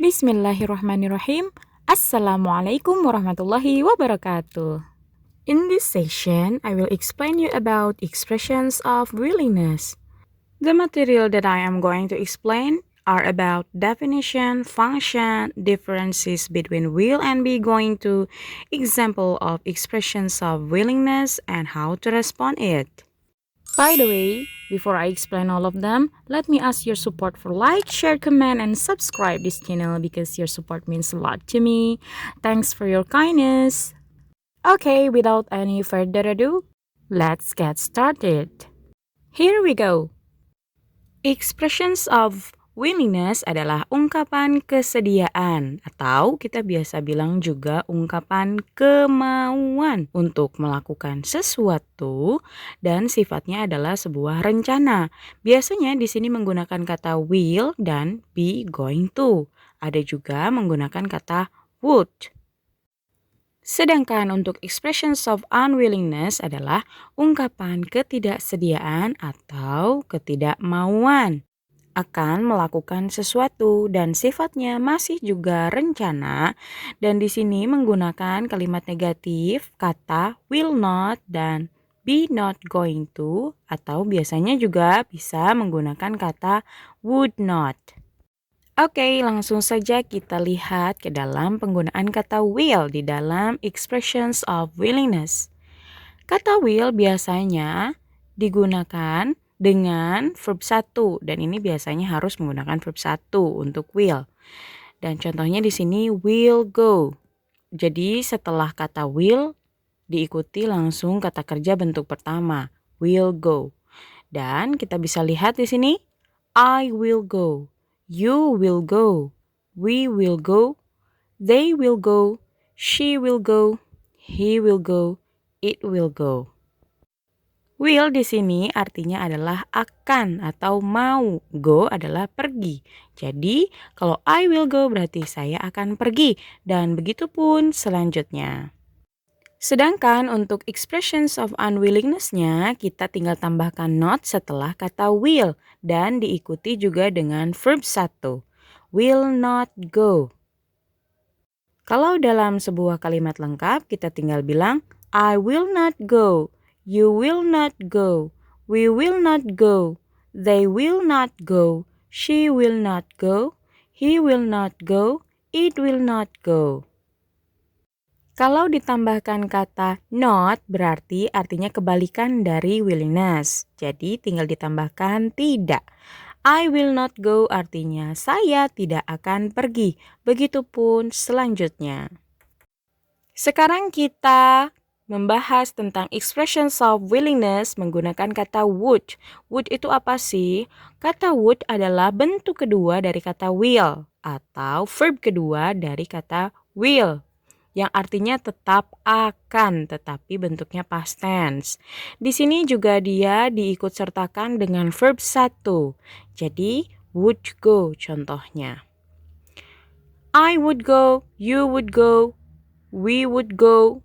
Bismillahirrahmanirrahim. Assalamualaikum warahmatullahi wabarakatuh. In this session, I will explain you about expressions of willingness. The material that I am going to explain are about definition, function, differences between will and be going to, example of expressions of willingness and how to respond it. By the way, before I explain all of them, let me ask your support for like, share, comment, and subscribe this channel because your support means a lot to me. Thanks for your kindness. Okay, without any further ado, let's get started. Here we go. Expressions of willingness adalah ungkapan kesediaan atau kita biasa bilang juga ungkapan kemauan untuk melakukan sesuatu dan sifatnya adalah sebuah rencana. Biasanya di sini menggunakan kata will dan be going to. Ada juga menggunakan kata would. Sedangkan untuk expressions of unwillingness adalah ungkapan ketidaksediaan atau ketidakmauan akan melakukan sesuatu dan sifatnya masih juga rencana dan di sini menggunakan kalimat negatif kata will not dan be not going to atau biasanya juga bisa menggunakan kata would not. Oke, langsung saja kita lihat ke dalam penggunaan kata will di dalam expressions of willingness. Kata will biasanya digunakan dengan verb 1 dan ini biasanya harus menggunakan verb 1 untuk will. Dan contohnya di sini will go. Jadi setelah kata will diikuti langsung kata kerja bentuk pertama, will go. Dan kita bisa lihat di sini I will go. You will go, we will go, they will go, she will go, he will go, it will go. Will di sini artinya adalah akan atau mau, go adalah pergi. Jadi kalau I will go berarti saya akan pergi dan begitu pun selanjutnya. Sedangkan untuk expressions of unwillingness-nya, kita tinggal tambahkan not setelah kata will dan diikuti juga dengan verb 1. Will not go. Kalau dalam sebuah kalimat lengkap, kita tinggal bilang I will not go, you will not go, we will not go, they will not go, she will not go, he will not go, it will not go. Kalau ditambahkan kata not berarti artinya kebalikan dari willingness. Jadi tinggal ditambahkan tidak. I will not go artinya saya tidak akan pergi. Begitupun selanjutnya. Sekarang kita membahas tentang expressions of willingness menggunakan kata would. Would itu apa sih? Kata would adalah bentuk kedua dari kata will atau verb kedua dari kata will, yang artinya tetap akan, tetapi bentuknya past tense. Di sini juga dia diikut sertakan dengan verb 1. Jadi, would go contohnya. I would go, you would go, we would go,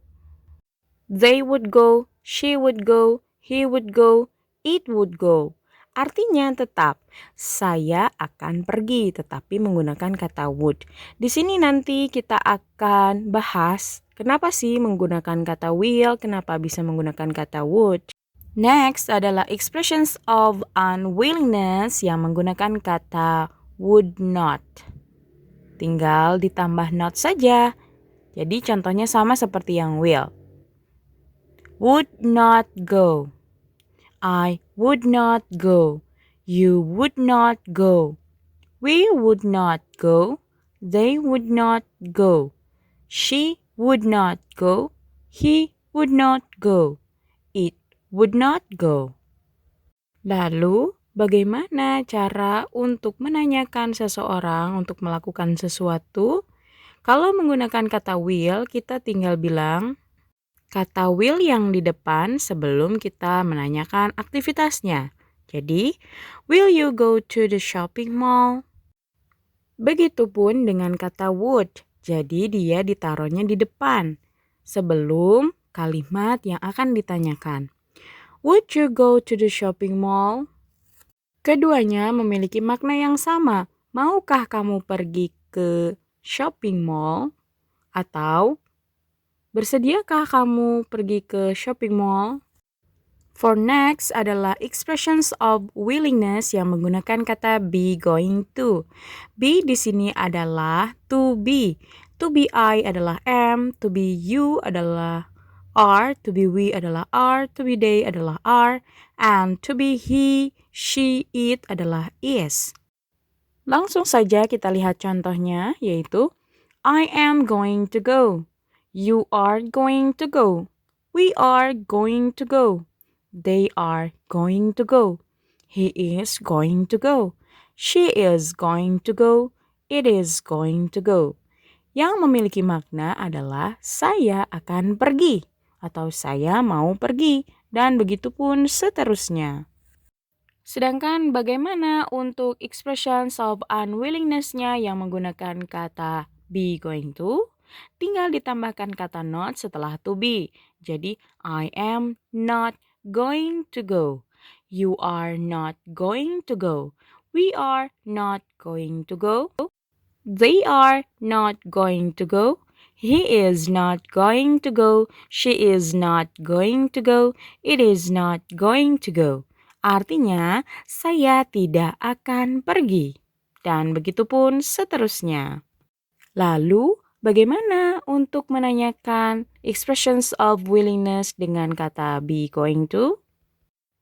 they would go, she would go, he would go, it would go. Artinya tetap, saya akan pergi tetapi menggunakan kata would. Di sini nanti kita akan bahas kenapa sih menggunakan kata will, kenapa bisa menggunakan kata would. Next adalah expressions of unwillingness yang menggunakan kata would not. Tinggal ditambah not saja. Jadi contohnya sama seperti yang will. Would not go. I would not go. You would not go. We would not go. They would not go. She would not go. He would not go. It would not go. Lalu, bagaimana cara untuk menanyakan seseorang untuk melakukan sesuatu? Kalau menggunakan kata will, kita tinggal bilang kata will yang di depan sebelum kita menanyakan aktivitasnya. Jadi, will you go to the shopping mall? Begitupun dengan kata would. Jadi, dia ditaruhnya di depan sebelum kalimat yang akan ditanyakan. Would you go to the shopping mall? Keduanya memiliki makna yang sama. Maukah kamu pergi ke shopping mall? Atau bersediakah kamu pergi ke shopping mall? For next adalah expressions of willingness yang menggunakan kata be going to. Be di sini adalah to be. To be I adalah am, to be you adalah are, to be we adalah are, to be they adalah are, and to be he, she, it adalah is. Langsung saja kita lihat contohnya, yaitu I am going to go. You are going to go. We are going to go. They are going to go. He is going to go. She is going to go. It is going to go. Yang memiliki makna adalah saya akan pergi atau saya mau pergi dan begitu pun seterusnya. Sedangkan bagaimana untuk expressions of unwillingness-nya yang menggunakan kata be going to? Tinggal ditambahkan kata not setelah to be. Jadi, I am not going to go. You are not going to go. We are not going to go. They are not going to go. He is not going to go. She is not going to go. It is not going to go. Artinya, saya tidak akan pergi. Dan begitu pun seterusnya. Lalu, bagaimana untuk menanyakan expressions of willingness dengan kata be going to?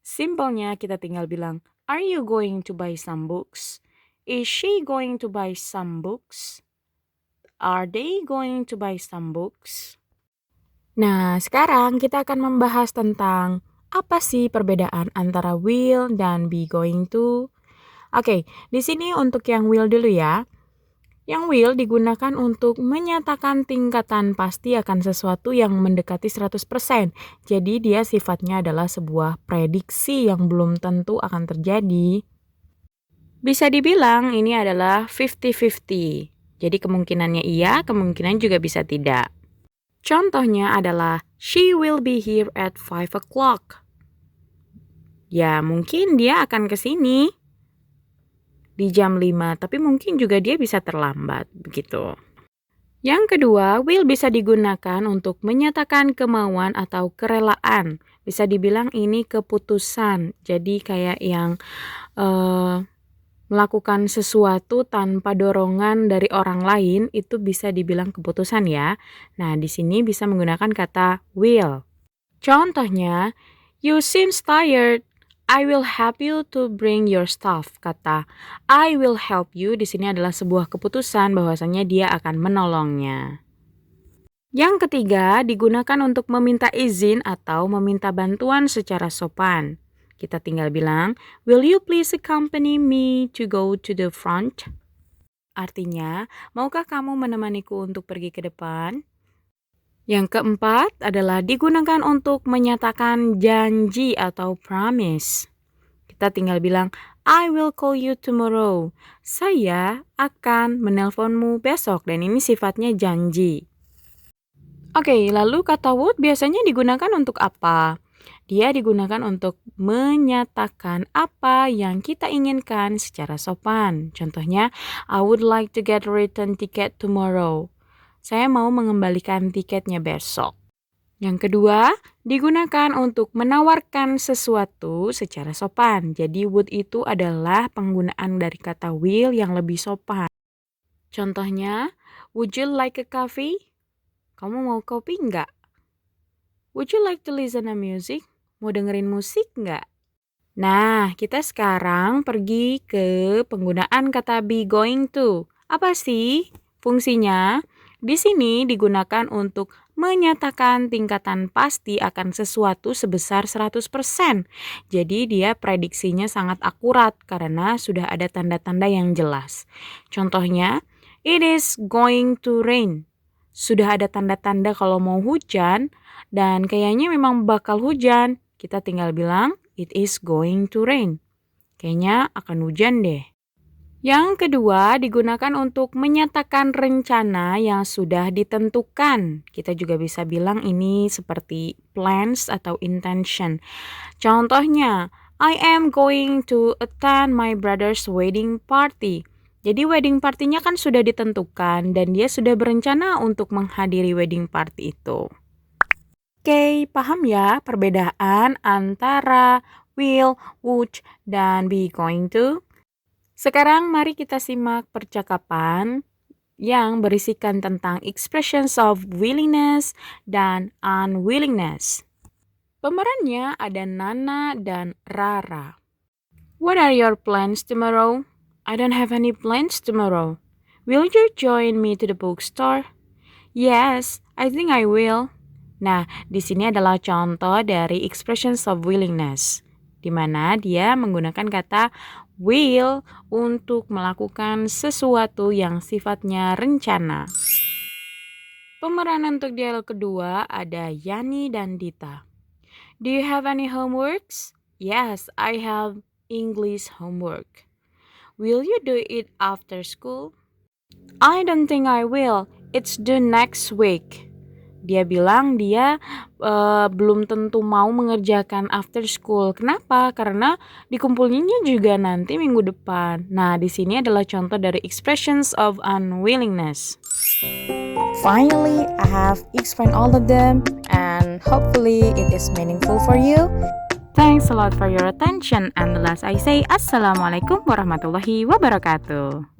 Simpelnya kita tinggal bilang, are you going to buy some books? Is she going to buy some books? Are they going to buy some books? Nah, sekarang kita akan membahas tentang apa sih perbedaan antara will dan be going to. Oke, di sini untuk yang will dulu ya. Yang will digunakan untuk menyatakan tingkatan pasti akan sesuatu yang mendekati 100%. Jadi dia sifatnya adalah sebuah prediksi yang belum tentu akan terjadi. Bisa dibilang ini adalah 50-50. Jadi kemungkinannya iya, kemungkinan juga bisa tidak. Contohnya adalah she will be here at 5 o'clock. Ya mungkin dia akan ke sini di jam 5, tapi mungkin juga dia bisa terlambat, begitu. Yang kedua, will bisa digunakan untuk menyatakan kemauan atau kerelaan. Bisa dibilang ini keputusan. Jadi kayak yang melakukan sesuatu tanpa dorongan dari orang lain itu bisa dibilang keputusan ya. Nah, di sini bisa menggunakan kata will. Contohnya, you seems tired. I will help you to bring your stuff. Kata I will help you di sini adalah sebuah keputusan bahwasanya dia akan menolongnya. Yang ketiga, digunakan untuk meminta izin atau meminta bantuan secara sopan. Kita tinggal bilang, will you please accompany me to go to the front? Artinya, maukah kamu menemaniku untuk pergi ke depan? Yang keempat adalah digunakan untuk menyatakan janji atau promise. Kita tinggal bilang, I will call you tomorrow. Saya akan menelponmu besok dan ini sifatnya janji. Oke, lalu kata would biasanya digunakan untuk apa? Dia digunakan untuk menyatakan apa yang kita inginkan secara sopan. Contohnya, I would like to get a return ticket tomorrow. Saya mau mengembalikan tiketnya besok. Yang kedua, digunakan untuk menawarkan sesuatu secara sopan. Jadi would itu adalah penggunaan dari kata will yang lebih sopan. Contohnya, would you like a coffee? Kamu mau kopi nggak? Would you like to listen to music? Mau dengerin musik nggak? Nah, kita sekarang pergi ke penggunaan kata be going to. Apa sih fungsinya? Di sini digunakan untuk menyatakan tingkatan pasti akan sesuatu sebesar 100%. Jadi dia prediksinya sangat akurat karena sudah ada tanda-tanda yang jelas. Contohnya, it is going to rain. Sudah ada tanda-tanda kalau mau hujan dan kayaknya memang bakal hujan. Kita tinggal bilang, it is going to rain. Kayaknya akan hujan deh. Yang kedua, digunakan untuk menyatakan rencana yang sudah ditentukan. Kita juga bisa bilang ini seperti plans atau intention. Contohnya, I am going to attend my brother's wedding party. Jadi wedding partinya kan sudah ditentukan dan dia sudah berencana untuk menghadiri wedding party itu. Oke, paham ya perbedaan antara will, would, dan be going to? Sekarang mari kita simak percakapan yang berisikan tentang expressions of willingness dan unwillingness. Pemerannya ada Nana dan Rara. What are your plans tomorrow? I don't have any plans tomorrow. Will you join me to the bookstore? Yes, I think I will. Nah, di sini adalah contoh dari expressions of willingness, di mana dia menggunakan kata will untuk melakukan sesuatu yang sifatnya rencana. Pemeran untuk dialog kedua ada Yani dan Dita. Do you have any homeworks? Yes, I have English homework. Will you do it after school? I don't think I will. It's due next week. Dia bilang dia belum tentu mau mengerjakan after school. Kenapa? Karena dikumpulnya juga nanti minggu depan. Nah, di sini adalah contoh dari expressions of unwillingness. Finally, I have explained all of them and hopefully it is meaningful for you. Thanks a lot for your attention and the last I say Assalamualaikum warahmatullahi wabarakatuh.